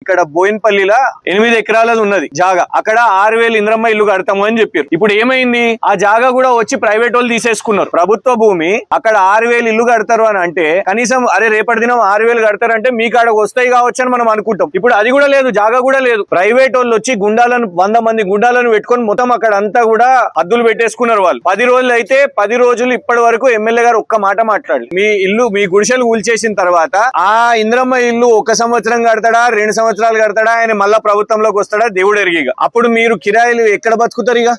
ఇక్కడ బోయిన్పల్లిలో 8 ఎకరాలది ఉన్నది జాగా. అక్కడ 6,000 ఇంద్రమ్మ ఇల్లు కడతాము అని చెప్పారు. ఇప్పుడు ఏమైంది, ఆ జాగా కూడా వచ్చి ప్రైవేట్ వాళ్ళు తీసేసుకున్నారు. ప్రభుత్వ భూమి అక్కడ 6,000 ఇల్లు కడతారు అని అంటే కనీసం అరే రేపటి దినం 6,000 కడతారంటే మీ కాడకు వస్తాయి కావచ్చు అని మనం అనుకుంటాం. ఇప్పుడు అది కూడా లేదు, జాగా కూడా లేదు. ప్రైవేట్ వాళ్ళు వచ్చి గుండాలను 100 మంది గుండాలను పెట్టుకొని మొత్తం అక్కడ అంతా కూడా హద్దులు పెట్టేసుకున్నారు వాళ్ళు. 10 రోజులు అయితే 10 రోజులు ఇప్పటి వరకు ఎమ్మెల్యే గారు ఒక్క మాట మాట్లాడాలి. మీ ఇల్లు మీ గుడిసెలు కూల్చేసిన తర్వాత ఆ ఇంద్రమ్మ ఇల్లు 1 సంవత్సరం కడతాడా 2 సంవత్సరాలు కడతాడా, ఆయన మళ్ళా ప్రభుత్వంలోకి వస్తాడా దేవుడు ఎరిగిగా. అప్పుడు మీరు కిరాయిలు ఎక్కడ బతుకుతారు ఇక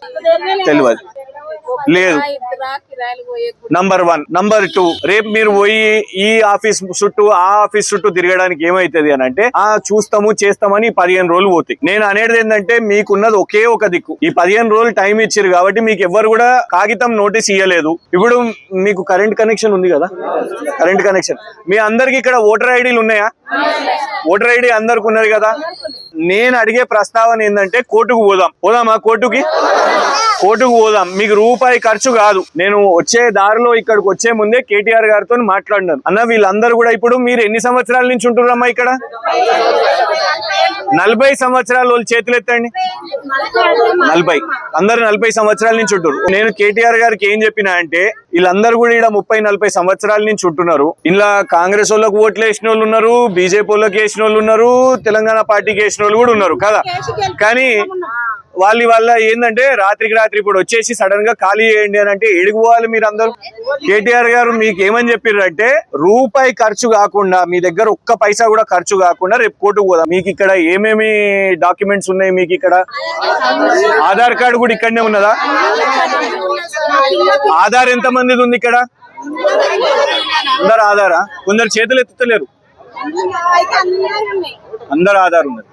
తెలియదు లేదు. నంబర్ 1. నంబర్ 2, రేపు మీరు పోయి ఈ ఆఫీస్ చుట్టూ ఆ ఆఫీస్ చుట్టూ తిరగడానికి ఏమైతుంది అని అంటే చూస్తాము చేస్తామని 15 రోజులు పోతాయి. నేను అనేది ఏంటంటే మీకున్నది ఒకే ఒక దిక్కు. ఈ 15 రోజులు టైం ఇచ్చారు కాబట్టి మీకు ఎవ్వరు కూడా కాగితం నోటీస్ ఇవ్వలేదు. ఇప్పుడు మీకు కరెంట్ కనెక్షన్ ఉంది కదా, కరెంట్ కనెక్షన్ మీ అందరికి ఇక్కడ ఓటర్ ఐడీలు ఉన్నాయా? ఓటర్ ఐడి అందరికి ఉన్నది కదా. నేను అడిగే ప్రస్తావన ఏంటంటే కోర్టుకు పోదామా? కోర్టుకు పోదాం. మీకు రూపాయి ఖర్చు కాదు. నేను వచ్చే దారిలో ఇక్కడికి వచ్చే ముందే కేటీఆర్ గారితో మాట్లాడినాను. అన్న వీళ్ళందరూ కూడా ఇప్పుడు మీరు ఎన్ని సంవత్సరాల నుంచి ఉంటున్నారమ్మా ఇక్కడ? 40 సంవత్సరాల వాళ్ళు చేతులు ఎత్తండి. 40 అందరు 40 సంవత్సరాల నుంచి ఉంటున్నారు. నేను కేటీఆర్ గారికి ఏం చెప్పినా అంటే వీళ్ళందరూ కూడా ఇక్కడ 30-40 సంవత్సరాల నుంచి ఉంటున్నారు. ఇలా కాంగ్రెస్ వాళ్ళకు ఓట్లు వేసిన వాళ్ళు ఉన్నారు, బీజేపీ వాళ్ళకి వేసిన వాళ్ళు ఉన్నారు, తెలంగాణ పార్టీకి వేసిన వాళ్ళు కూడా ఉన్నారు కదా. కానీ వాళ్ళ ఏంటంటే రాత్రికి రాత్రి ఇప్పుడు వచ్చేసి సడన్ గా ఖాళీ చేయండి అని అంటే ఎడిగిపోవాలి మీరు అందరూ. కేటీఆర్ గారు మీకు ఏమని చెప్పారు అంటే రూపాయి ఖర్చు కాకుండా మీ దగ్గర ఒక్క పైసా కూడా ఖర్చు కాకుండా రేపు కోర్టుకు పోదాం. మీకు ఇక్కడ ఏమేమి డాక్యుమెంట్స్ ఉన్నాయి? మీకు ఇక్కడ ఆధార్ కార్డు కూడా ఇక్కడనే ఉన్నదా? ఆధార్ ఎంత మందిది ఉంది ఇక్కడ? అందరు ఆధారా? కొందరు చేతులు ఎత్తుతలేరు. అందరు ఆధార్ ఉన్నది.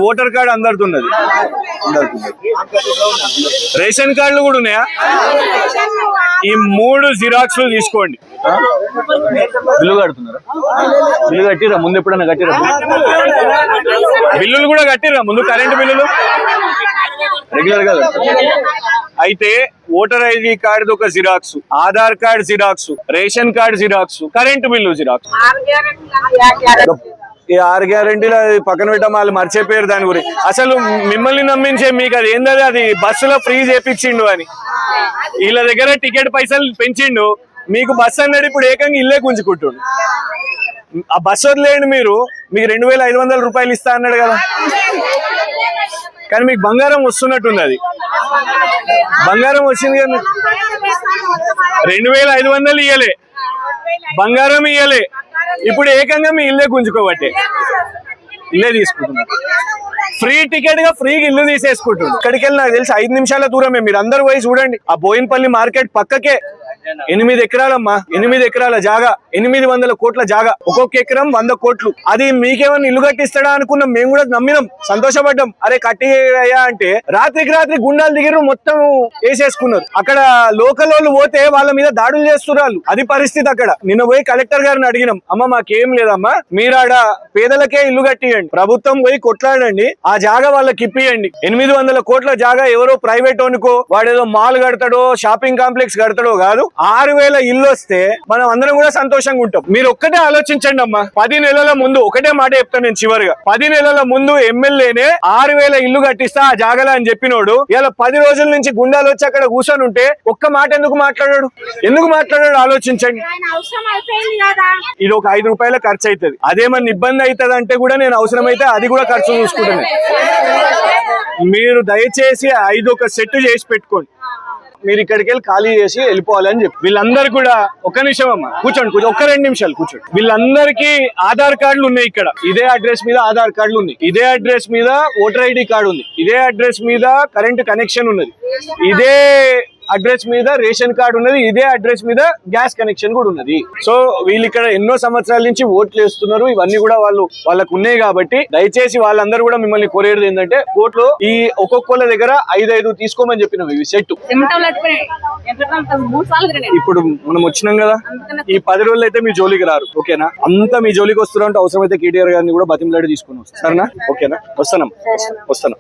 ఓటర్ కార్డు అందరిది ఉన్నది. రేషన్ కార్డులు కూడా ఉన్నాయా? ఈ 3 జిరాక్స్లు తీసుకోండి. బిల్లు కడుతున్నారా? బిల్లు కట్టిరా ముందు? ఎప్పుడన్నా కట్టిరా? బిల్లులు కూడా కట్టిరా ముందు? కరెంటు బిల్లులు రెగ్యులర్ గా. అయితే ఓటర్ ఐడి కార్డు ఒక xerox, Aadhaar card xerox, ration card xerox, current bill xerox. ఈ 6 గ్యారెంటీలు పక్కన పెట్టాం, వాళ్ళు మర్చిపోయారు దాని గురించి. అసలు మిమ్మల్ని నమ్మించే మీకు అది ఏంటది, అది బస్సులో ఫ్రీ చేపించిండు అని వీళ్ళ దగ్గర టికెట్ పైసలు పెంచిండు. మీకు బస్సు అన్నాడు, ఇప్పుడు ఏకంగా ఇల్లే గుంజుకుంటుండు. ఆ బస్సు వదిలేయండి, మీకు 2,500 రూపాయలు ఇస్తా అన్నాడు కదా. కానీ మీకు బంగారం వస్తున్నట్టుంది. అది బంగారం వచ్చింది కదా. 2,500 ఇయ్యలే, బంగారం ఇయ్యలే, ఇప్పుడు ఏకంగా మీ ఇల్లే గుంజుకోబట్టే ఇల్లే తీసుకుంటున్నారు. ఫ్రీ టికెట్ గా ఫ్రీగా ఇల్లు తీసేసుకుంటున్నారు. ఇక్కడికి వెళ్ళి నాకు తెలిసి 5 నిమిషాల దూరమే. మీరు అందరు పోయి చూడండి. ఆ బోయిన్పల్లి మార్కెట్ పక్కకే 8 ఎకరాలమ్మా. 8 ఎకరాల జాగా, 800 కోట్ల జాగా. ఒక్కొక్క ఎకరం 100 కోట్లు. అది మీకేమన్నా ఇల్లు కట్టిస్తాడా అనుకున్నాం. మేము కూడా నమ్మినాం, సంతోషపడ్డాం. అరే కట్టియ్యా అంటే రాత్రికి రాత్రి గుండాలు దిగిరు, మొత్తం వేసేసుకున్నారు. అక్కడ లోకల్ వాళ్ళు పోతే వాళ్ళ మీద దాడులు చేస్తున్నారు. అది పరిస్థితి అక్కడ. నిన్న పోయి కలెక్టర్ గారిని అడిగినాం, అమ్మ మాకేం లేదమ్మా, మీరాడ పేదలకే ఇల్లు కట్టియండి, ప్రభుత్వం పోయి కొట్లాడండి, ఆ జాగా వాళ్ళకి ఇప్పియండి. 800 కోట్ల జాగా ఎవరో ప్రైవేట్ ఓనుకో వాడేదో మాల్ కడతాడో షాపింగ్ కాంప్లెక్స్ కడతాడో కాదు. 6,000 ఇల్లు వస్తే మనం అందరం కూడా సంతోషంగా ఉంటాం. మీరు ఒక్కటే ఆలోచించండి అమ్మా. 10 నెలల ముందు ఒకటే మాట చెప్తాను నేను చివరిగా. 10 నెలల ముందు ఎమ్మెల్యేనే 6,000 ఇల్లు కట్టిస్తా ఆ జాగలా అని చెప్పినోడు ఇలా 10 రోజుల నుంచి గుండాలు వచ్చి అక్కడ కూర్చొని ఉంటే ఒక్క మాట ఎందుకు మాట్లాడాడు ఆలోచించండి. ఇది ఒక 5 రూపాయల ఖర్చు అవుతుంది. అదేమన్నా ఇబ్బంది అవుతుంది అంటే కూడా నేను అవసరమైతే అది కూడా ఖర్చు చూసుకుంటాను. మీరు దయచేసి 5 ఒక సెట్ చేసి పెట్టుకోండి. మీరు ఇక్కడికి వెళ్ళి ఖాళీ చేసి వెళ్ళిపోవాలని చెప్పి వీళ్ళందరూ కూడా. ఒక్క నిమిషం అమ్మా, కూర్చోండి, ఒక్క 2 నిమిషాలు కూర్చోండి. వీళ్ళందరికీ ఆధార్ కార్డులు ఉన్నాయి. ఇక్కడ ఇదే అడ్రస్ మీద ఆధార్ కార్డులు ఉన్నాయి, ఇదే అడ్రస్ మీద ఓటర్ ఐడి కార్డు ఉంది, ఇదే అడ్రస్ మీద కరెంట్ కనెక్షన్ ఉన్నది, ఇదే అడ్రస్ మీద రేషన్ కార్డు ఉన్నది, ఇదే అడ్రస్ మీద గ్యాస్ కనెక్షన్ కూడా ఉన్నది. సో వీళ్ళు ఇక్కడ ఎన్నో సంవత్సరాల నుంచి ఓట్లు వేస్తున్నారు. ఇవన్నీ కూడా వాళ్ళకు ఉన్నాయి కాబట్టి దయచేసి వాళ్ళందరూ కూడా మిమ్మల్ని కోరేది ఏంటంటే కోర్టులో ఈ ఒక్కొక్కళ్ళ దగ్గర 5 తీసుకోమని చెప్పినాం. ఇవి సెట్ ఇప్పుడు మనం వచ్చినాం కదా, ఈ 10 రోజులు అయితే మీ జోలికి రారు. ఓకేనా? అంతా మీ జోలికి వస్తున్నారు అంటే అవసరమైతే కేటీఆర్ గారిని కూడా బతిమలాడి తీసుకుని వస్తాం. సరేనా? ఓకేనా? వస్తున్నాం.